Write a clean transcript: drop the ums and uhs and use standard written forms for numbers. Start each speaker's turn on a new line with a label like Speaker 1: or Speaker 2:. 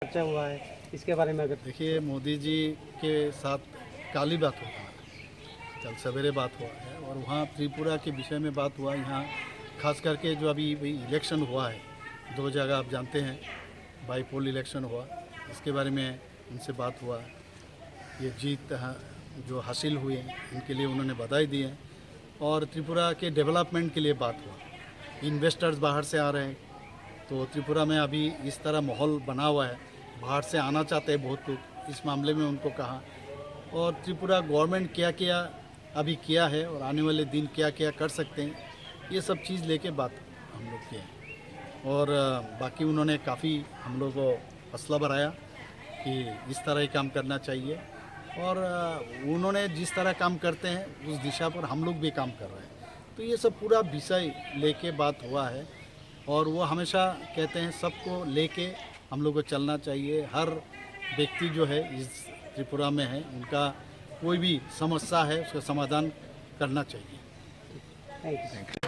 Speaker 1: चर्चा हुआ है, इसके बारे में अगर
Speaker 2: देखिए, मोदी जी के साथ काली बात हुआ है, कल सवेरे बात हुआ है और वहाँ त्रिपुरा के विषय में बात हुआ। यहाँ खास करके जो अभी इलेक्शन हुआ है, 2 जगह आप जानते हैं बाईपोल इलेक्शन हुआ, इसके बारे में उनसे बात हुआ। ये जीत जो हासिल हुई है इनके लिए उन्होंने बधाई दी है और त्रिपुरा के डेवलपमेंट के लिए बात हुआ। इन्वेस्टर्स बाहर से आ रहे हैं, तो त्रिपुरा में अभी इस तरह माहौल बना हुआ है, बाहर से आना चाहते हैं बहुत लोग, इस मामले में उनको कहा। और त्रिपुरा गवर्नमेंट क्या क्या अभी किया है और आने वाले दिन क्या क्या कर सकते हैं, ये सब चीज़ लेके बात हम लोग किए हैं। और बाकी उन्होंने काफ़ी हम लोग को हौसला बढ़ाया कि इस तरह ही काम करना चाहिए और उन्होंने जिस तरह काम करते हैं उस दिशा पर हम लोग भी काम कर रहे हैं। तो ये सब पूरा विषय लेके बात हुआ है और वो हमेशा कहते हैं सबको लेके हम लोग को चलना चाहिए। हर व्यक्ति जो है इस त्रिपुरा में है, उनका कोई भी समस्या है उसका समाधान करना चाहिए।
Speaker 1: Thank you.